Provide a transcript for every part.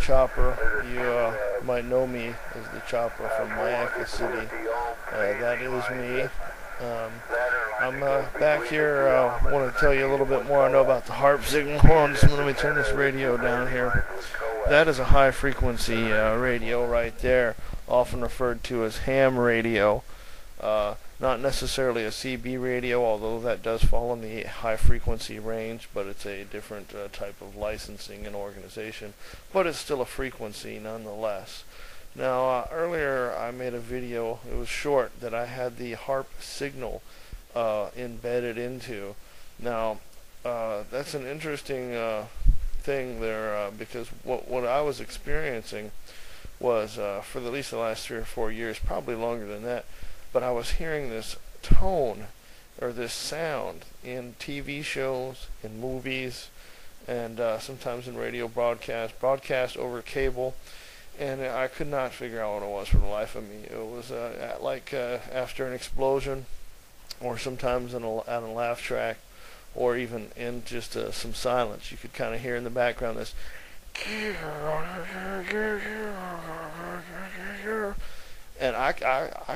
Chopper. You might know me as the Chopper from Mayaca City. That is me. I'm back here. I want to tell you a little bit more I know about the HAARP signal. Hold on, just let me turn this radio down here. That is a high frequency radio right there, often referred to as ham radio. Not necessarily a CB radio, although that does fall in the high frequency range, but it's a different type of licensing and organization, but it's still a frequency nonetheless. Now, earlier I made a video, it was short, that I had the HAARP signal embedded into. Now, that's an interesting thing there, because what I was experiencing was, for at least the last 3 or 4 years, probably longer than that, but I was hearing this tone, or this sound, in TV shows, in movies, and sometimes in radio broadcast over cable, and I could not figure out what it was for the life of me. It was like after an explosion, or sometimes on a laugh track, or even in just some silence. You could kind of hear in the background this, and I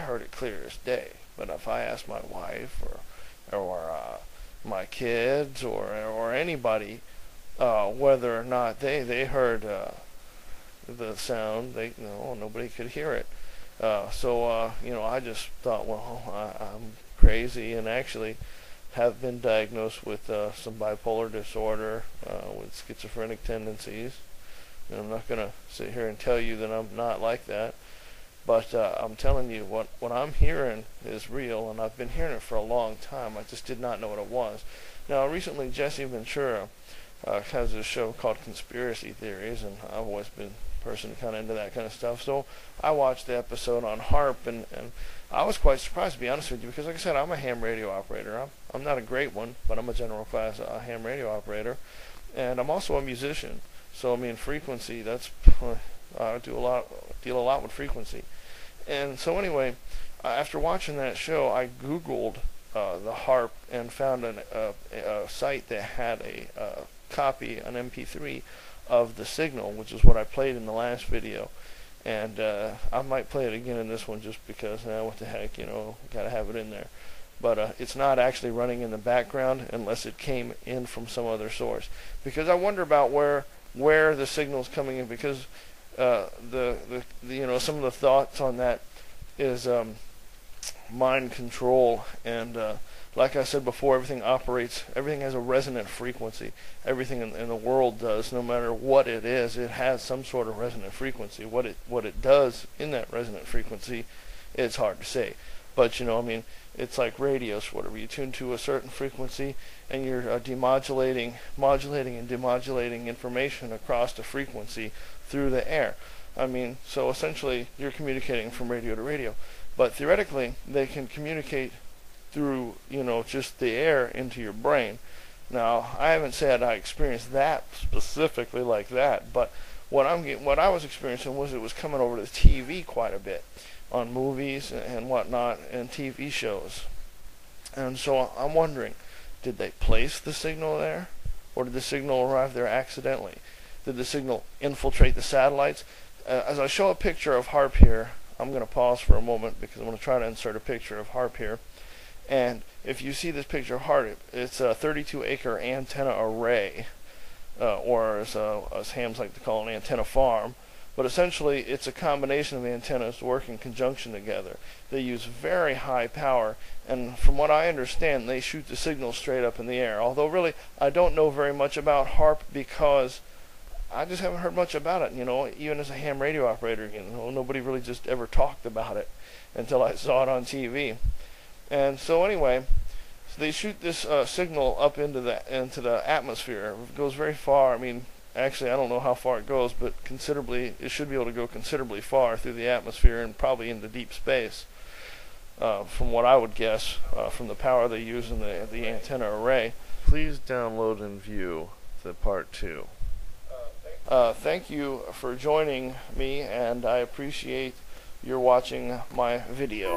heard it clear as day. But if I asked my wife or my kids or anybody whether or not they heard the sound, nobody could hear it. So I just thought, well, I'm crazy, and actually have been diagnosed with some bipolar disorder with schizophrenic tendencies. And I'm not going to sit here and tell you that I'm not like that, but I'm telling you what I'm hearing is real, and I've been hearing it for a long time. I just did not know what it was. Now, recently, Jesse Ventura has a show called Conspiracy Theories, and I've always been a person kind of into that kind of stuff. So I watched the episode on HAARP, and I was quite surprised, to be honest with you, because like I said, I'm a ham radio operator. I'm not a great one, but I'm a general class ham radio operator, and I'm also a musician. So I mean, frequency, that's I deal a lot with frequency. And so anyway, after watching that show, I Googled the HAARP and found a site that had a copy, an MP3 of the signal, which is what I played in the last video. And I might play it again in this one just because, what the heck, gotta have it in there. But it's not actually running in the background unless it came in from some other source. Because I wonder about where the signal's coming in, because some of the thoughts on that is mind control, and like I said before, everything has a resonant frequency. Everything in the world does, no matter what it is, it has some sort of resonant frequency. What it does in that resonant frequency, it's hard to say. But it's like radios, whatever. You tune to a certain frequency, and you're modulating and demodulating information across the frequency through the air. So essentially, you're communicating from radio to radio. But theoretically, they can communicate through, just the air into your brain. Now, I haven't said I experienced that specifically like that, but what I was experiencing was it was coming over to the TV quite a bit, on movies and whatnot, and TV shows. And so I'm wondering, did they place the signal there, or did the signal arrive there accidentally? Did the signal infiltrate the satellites? As I show a picture of HAARP here, I'm going to pause for a moment because I'm going to try to insert a picture of HAARP here. And if you see this picture of HAARP, it's a 32-acre antenna array, or as hams like to call it, an antenna farm. But essentially, it's a combination of antennas that work in conjunction together. They use very high power, and from what I understand, they shoot the signal straight up in the air. Although, really, I don't know very much about HAARP because I just haven't heard much about it. Even as a ham radio operator, nobody really just ever talked about it until I saw it on TV. And so anyway, they shoot this signal up into the atmosphere. It goes very far. Actually, I don't know how far it goes, but it should be able to go considerably far through the atmosphere and probably into deep space, from what I would guess, from the power they use in the antenna array. Please download and view the part 2. Thank you for joining me, and I appreciate your watching my video.